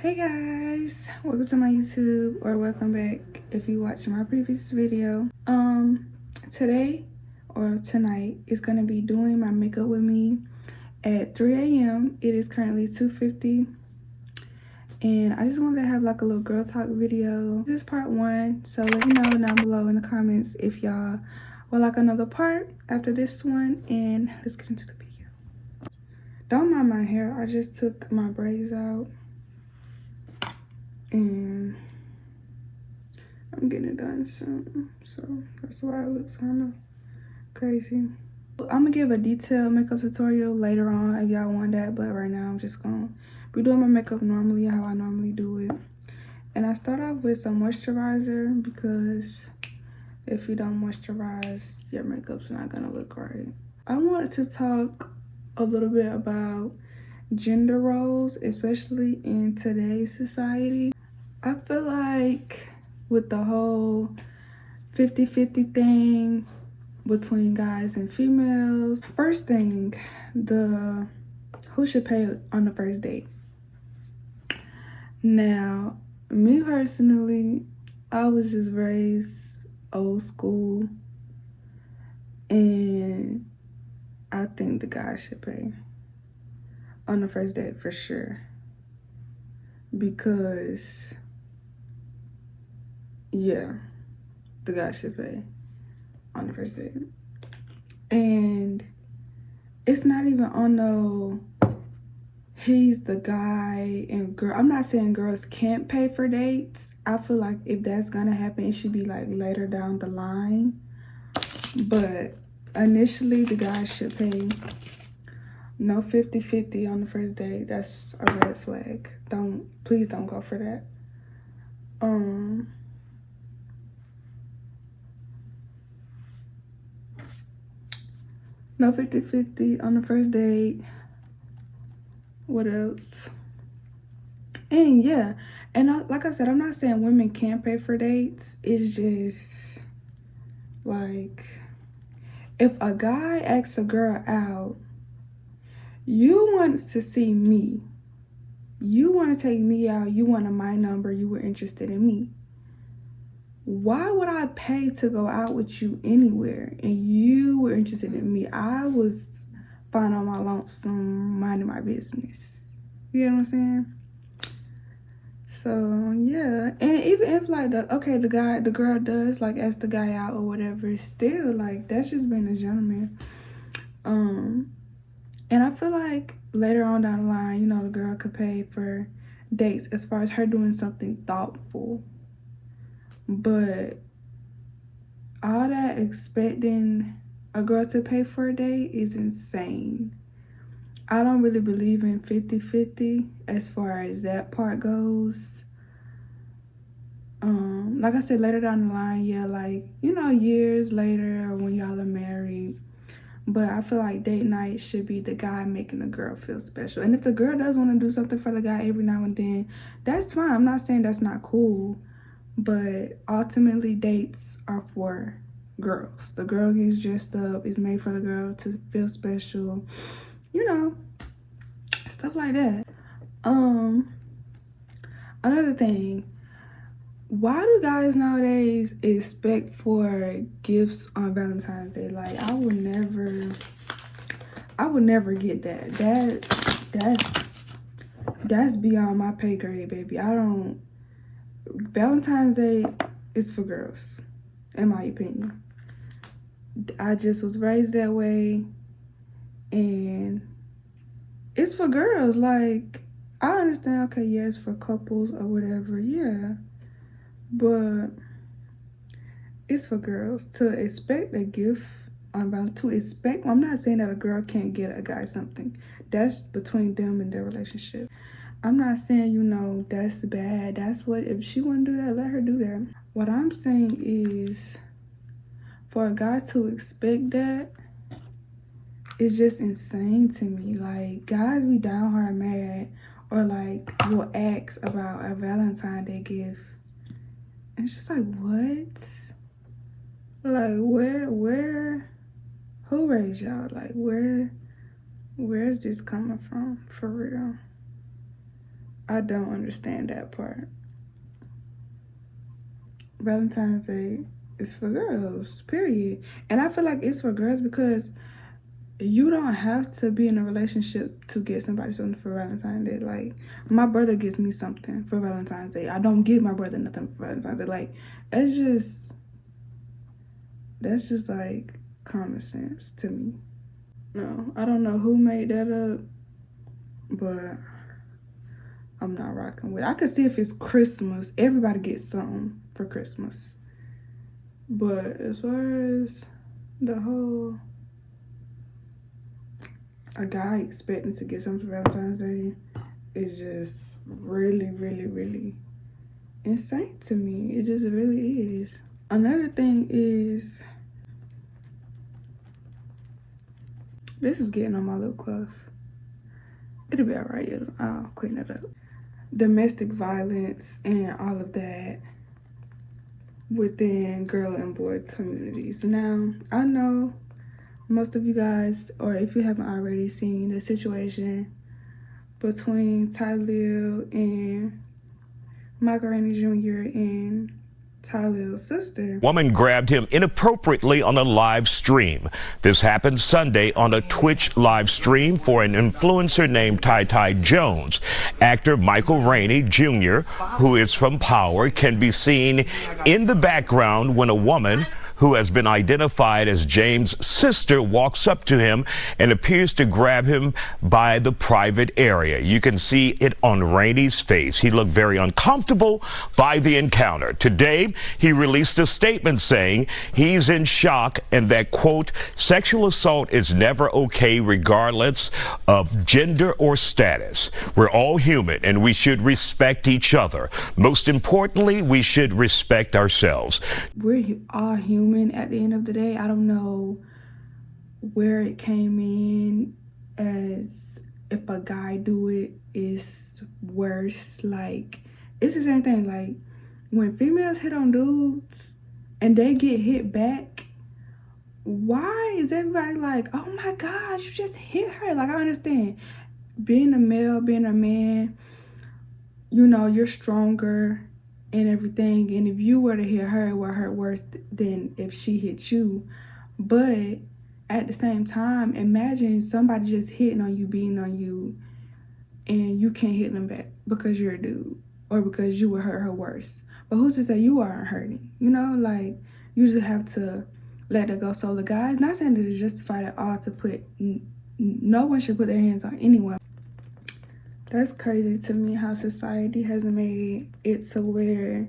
Hey guys, welcome to my YouTube, or welcome back if you watched my previous video. Today or tonight is gonna be doing my makeup with me at 3 a.m. It is currently 2:50, and I just wanted to have like a little girl talk video. This is part one, so let me know down below in the comments if y'all would like another part after this one, and let's get into the video. Don't mind my hair, I just took my braids out and I'm getting it done soon, so that's why it looks kind of crazy. I'm gonna give a detailed makeup tutorial later on if y'all want that, but right now I'm just gonna be doing my makeup normally, how I normally do it. And I start off with some moisturizer because if you don't moisturize, your makeup's not gonna look right. I wanted to talk a little bit about gender roles, especially in today's society. I feel like with the whole 50-50 thing between guys and females, first thing, who should pay on the first date? Now, me personally, I was just raised old school, and I think the guy should pay on the first date for sure, because yeah, the guy should pay on the first date. And it's not even on no he's the guy and girl. I'm not saying girls can't pay for dates. I feel like if that's gonna happen, it should be like later down the line. But initially, the guy should pay. No 50-50 on the first date. That's a red flag. Please don't go for that. No 50-50 on the first date. What else? And yeah, and like I said, I'm not saying women can't pay for dates. It's just like, if a guy asks a girl out, you want to see me. You want to take me out. You wanted my number. You were interested in me. Why would I pay to go out with you anywhere and you were interested in me? I was fine on my lonesome, minding my business. You know what I'm saying? So yeah, and even if like the girl does like ask the guy out or whatever, still like that's just being a gentleman. And I feel like later on down the line, you know, the girl could pay for dates as far as her doing something thoughtful. But all that expecting a girl to pay for a date is insane. I don't really believe in 50-50 as far as that part goes. Like I said, later down the line, yeah, like, you know, years later or when y'all are married. But I feel like date night should be the guy making the girl feel special. And if the girl does want to do something for the guy every now and then, that's fine. I'm not saying that's not cool. But ultimately, dates are for girls. The girl gets dressed up. It's made for the girl to feel special. You know, stuff like that. Another thing. Why do guys nowadays expect for gifts on Valentine's Day? Like, I would never get that. That's beyond my pay grade, baby. Valentine's Day is for girls, in my opinion. I just was raised that way, and it's for girls. Like, I understand, okay, yeah, it's for couples or whatever, yeah. But it's for girls to expect a gift on Valentine's. I'm not saying that a girl can't get a guy something. That's between them and their relationship. I'm not saying, you know, that's bad. That's what, if she want to do that, let her do that. What I'm saying is, for a guy to expect that is just insane to me. Like, guys be downheart mad or like will ask about a Valentine's Day gift. And it's just like, what? Like, where, who raised y'all? Like, where's this coming from, for real? I don't understand that part. Valentine's Day is for girls, period. And I feel like it's for girls because you don't have to be in a relationship to get somebody something for Valentine's Day. Like, my brother gives me something for Valentine's Day. I don't give my brother nothing for Valentine's Day. Like, that's just like common sense to me. No, I don't know who made that up, but I'm not rocking with it. I could see if it's Christmas, everybody gets something for Christmas. But as far as the whole a guy expecting to get something for Valentine's Day is just really, really, really insane to me. It just really is. Another thing is, this is getting on my lip gloss. It'll be alright, I'll clean it up. Domestic violence and all of that within girl and boy communities. Now, I know most of you guys, or if you haven't already seen the situation between Tylil and Michael Rainey Jr. and Tylil's sister. Woman grabbed him inappropriately on a live stream. This happened Sunday on a Twitch live stream for an influencer named Ty Jones. Actor Michael Rainey Jr., who is from Power, can be seen in the background when a woman who has been identified as James' sister walks up to him and appears to grab him by the private area. You can see it on Rainey's face. He looked very uncomfortable by the encounter. Today, he released a statement saying he's in shock and that, quote, sexual assault is never okay regardless of gender or status. We're all human and we should respect each other. Most importantly, we should respect ourselves. We're all human at the end of the day. I don't know where it came in as if a guy do it is worse. Like, it's the same thing. Like, when females hit on dudes and they get hit back, why is everybody like, oh my gosh, you just hit her? Like, I understand being a male, being a man, you know, you're stronger and everything, and if you were to hit her, it would hurt worse than if she hit you. But at the same time, imagine somebody just hitting on you, beating on you, and you can't hit them back because you're a dude or because you would hurt her worse. But who's to say you aren't hurting? You know, like, you just have to let it go. So the guys, not saying that it's justified at all to put, no one should put their hands on anyone. That's crazy to me how society has made it to where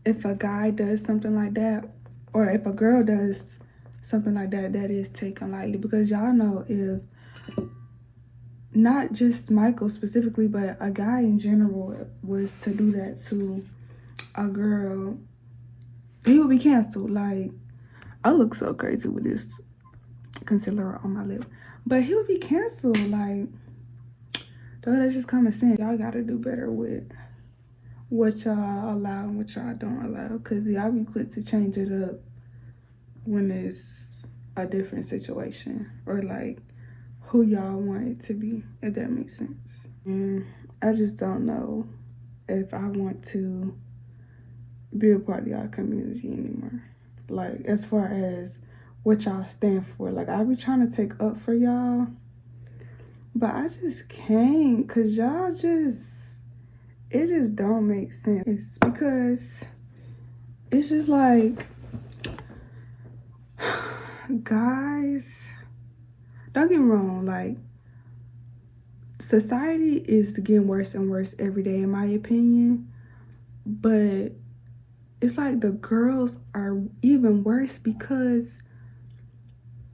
if a guy does something like that, or if a girl does something like that, that is taken lightly. Because y'all know, if not just Michael specifically, but a guy in general was to do that to a girl, he would be canceled. Like, I look so crazy with this concealer on my lip, but he would be canceled. Like, though, that's just common sense. Y'all gotta do better with what y'all allow and what y'all don't allow, because y'all be quick to change it up when it's a different situation, or like who y'all want it to be, if that makes sense. And I just don't know if I want to be a part of y'all community anymore. Like, as far as what y'all stand for, like, I be trying to take up for y'all, but I just can't, because y'all just, it just don't make sense. It's because it's just like, guys, don't get me wrong, like, society is getting worse and worse every day, in my opinion, but it's like the girls are even worse because,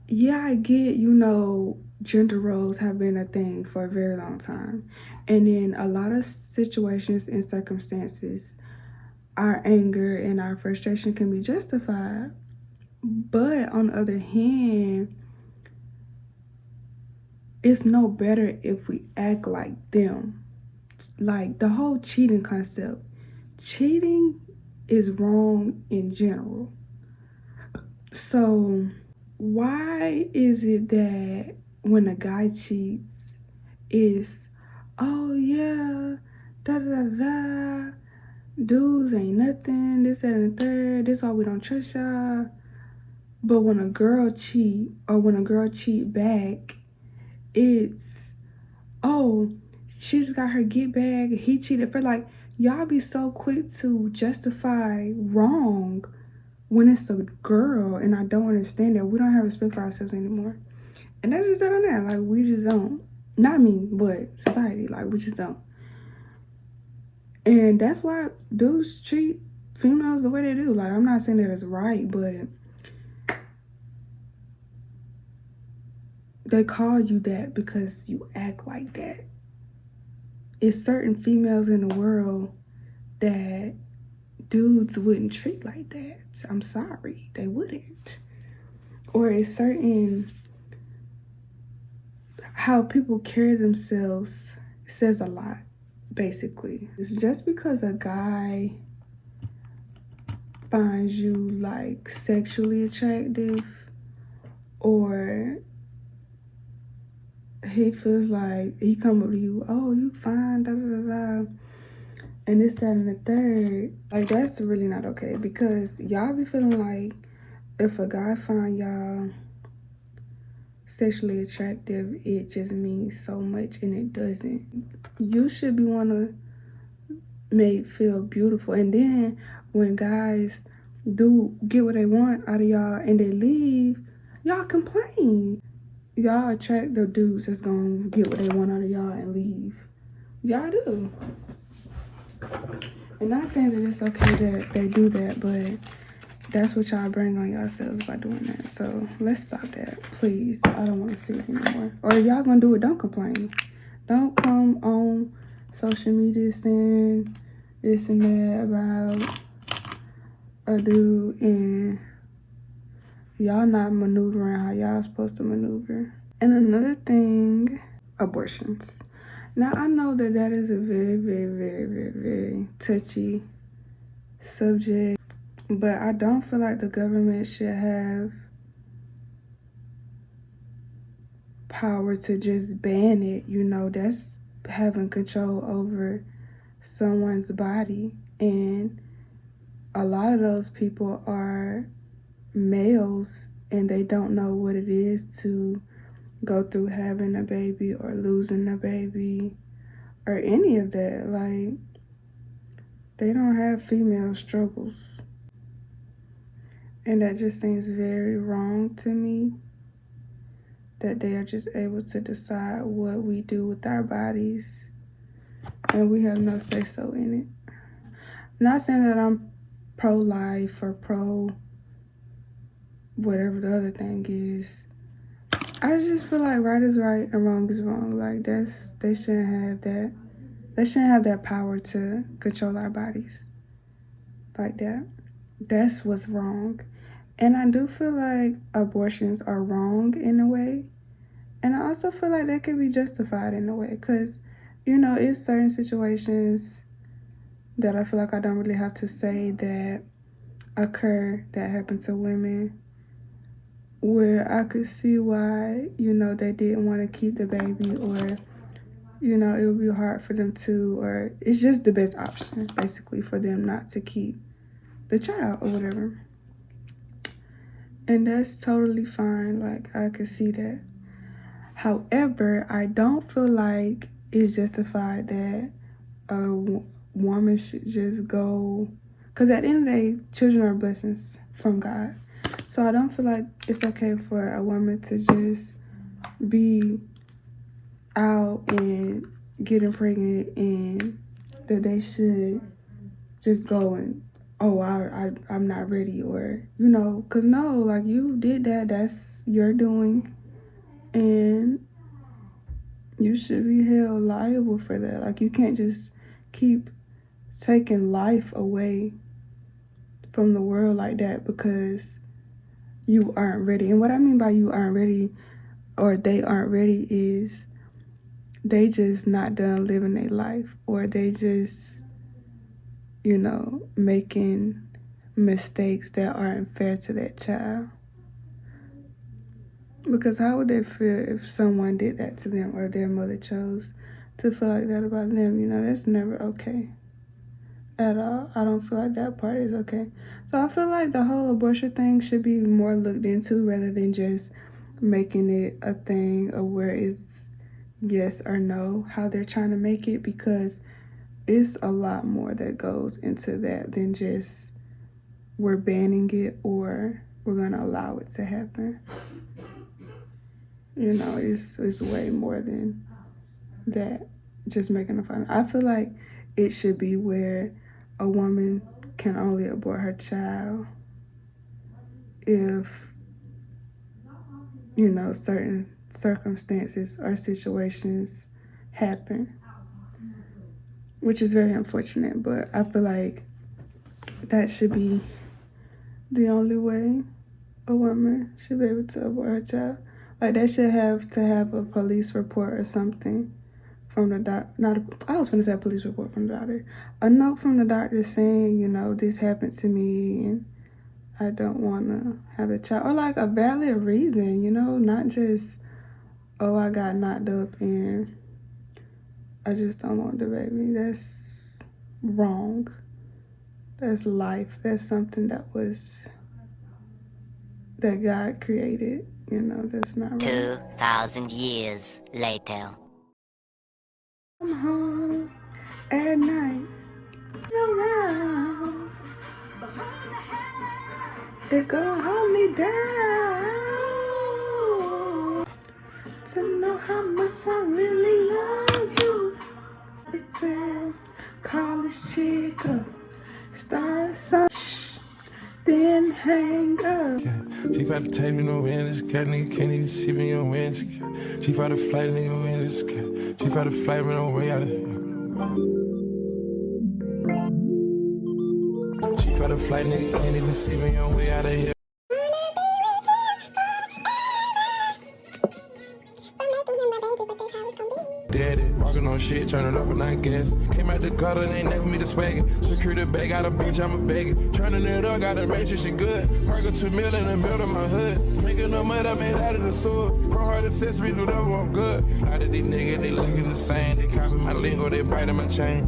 yeah, I get, you know, gender roles have been a thing for a very long time. And in a lot of situations and circumstances, our anger and our frustration can be justified. But on the other hand, it's no better if we act like them. Like, the whole cheating concept. Cheating is wrong in general. So why is it that when a guy cheats, it's, oh yeah, da da da da, dudes ain't nothing, this, that, and the third, this why we don't trust y'all. But when a girl cheat, or when a girl cheat back, it's, oh, she just got her get back, he cheated for, like, y'all be so quick to justify wrong when it's a girl, and I don't understand that. We don't have respect for ourselves anymore. And that's just that on that. Like, we just don't. Not me, but society. Like, we just don't. And that's why dudes treat females the way they do. Like, I'm not saying that it's right, but they call you that because you act like that. It's certain females in the world that dudes wouldn't treat like that. I'm sorry, they wouldn't. Or it's certain, how people carry themselves says a lot, basically. It's just because a guy finds you like sexually attractive, or he feels like he come up to you, oh, you fine, da da da da, and this, that, and the third. Like, that's really not okay, because y'all be feeling like if a guy find y'all sexually attractive, it just means so much, and it doesn't. You should be wanna made feel beautiful. And then when guys do get what they want out of y'all and they leave, y'all complain. Y'all attract the dudes that's gonna get what they want out of y'all and leave. Y'all do. And not saying that it's okay that they do that, but that's what y'all bring on yourselves by doing that. So let's stop that, please. I don't want to see it anymore. Or if y'all gonna do it, don't complain. Don't come on social media saying this and that about a dude and y'all not maneuvering how y'all supposed to maneuver. And another thing, abortions. Now, I know that that is a very, very, very, very, very touchy subject, but I don't feel like the government should have power to just ban it. You know, that's having control over someone's body. And a lot of those people are males, and they don't know what it is to go through having a baby or losing a baby or any of that. Like, they don't have female struggles. And that just seems very wrong to me, that they are just able to decide what we do with our bodies and we have no say so in it. Not saying that I'm pro-life or pro whatever the other thing is. I just feel like right is right and wrong is wrong. Like, they shouldn't have that. They shouldn't have that power to control our bodies like that. That's what's wrong. And I do feel like abortions are wrong in a way. And I also feel like that can be justified in a way, because, you know, it's certain situations that I feel like I don't really have to say that occur, that happen to women, where I could see why, you know, they didn't want to keep the baby, or, you know, it would be hard for them to, or it's just the best option, basically, for them not to keep the child or whatever. And that's totally fine. Like, I could see that. However, I don't feel like it's justified that a woman should just go, because at the end of the day, children are blessings from God. So I don't feel like it's okay for a woman to just be out and getting pregnant, and that they should just go and, oh, I'm not ready, or, you know, because no, like, you did that, that's your doing, and you should be held liable for that. Like, you can't just keep taking life away from the world like that because you aren't ready. And what I mean by you aren't ready, or they aren't ready, is they just not done living their life, or they just, you know, making mistakes that aren't fair to that child. Because how would they feel if someone did that to them, or their mother chose to feel like that about them. You know, that's never okay at all. I don't feel like that part is okay. So I feel like the whole abortion thing should be more looked into rather than just making it a thing of where it's yes or no, how they're trying to make it, because it's a lot more that goes into that than just we're banning it or we're gonna allow it to happen. You know, it's way more than that. Just making a fun. I feel like it should be where a woman can only abort her child if, you know, certain circumstances or situations happen, which is very unfortunate, but I feel like that should be the only way a woman should be able to abort her child. Like, they should have to have a police report or something from the doctor. I was going to say a police report from the doctor. A note from the doctor saying, you know, this happened to me and I don't want to have a child. Or like a valid reason, you know, not just, oh, I got knocked up and I just don't want the baby. That's wrong. That's life. That's something that God created. You know, that's not right. 2,000 years later. I'm home at night. Around. It's gonna hold me down to know how much I really love you. It's a college chick up, start some then hang up. She tried to take me no win, this cat nigga can't even see me on win. She tried to flight nigga win, this cat. She tried to flight me no way out of here. She tried to flight nigga can't even see me on way out of here. Daddy, walking on shit, turn it up and I guess. Came out the gutter, they never me the swaggin'. Secure the bag, got a bitch, I'm a begging. Turning it up, gotta make sure she good. Park 2 mil in the middle of my hood. Drinking no mud, I made out of the sewer. Pro hard accessory, do whatever I'm good. A lot of these niggas, they looking the same. They copy my lingo, they biting my chain.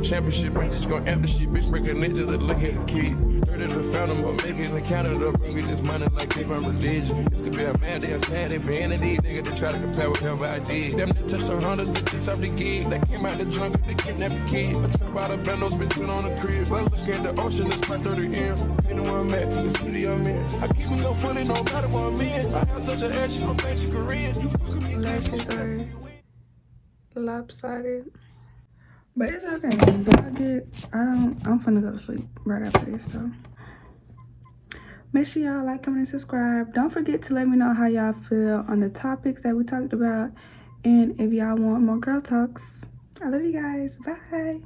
Championship, ain't just gon' empty shit. Bitch, breaking niggas, look at the kid. Heard of the fountain, but making the Canada. Bring me this money like they my religion. This could be a man, they a sad vanity. Nigga, they try to compare whatever I did. Them that touched 100, this off the gig. That came out the jungle, they kidnapped the kid. I turn by the bundles, been put on the crib. Well, look at the ocean, it's my 30 M. You know where I'm at, the city I'm in. I keep me no fully, no matter what I'm in. I have touch an ass, you don't think you Korean. You fucking me, lashes are lopsided. But it's okay. I'm finna go to sleep right after this, so. Make sure y'all like, comment, and subscribe. Don't forget to let me know how y'all feel on the topics that we talked about. And if y'all want more girl talks. I love you guys. Bye.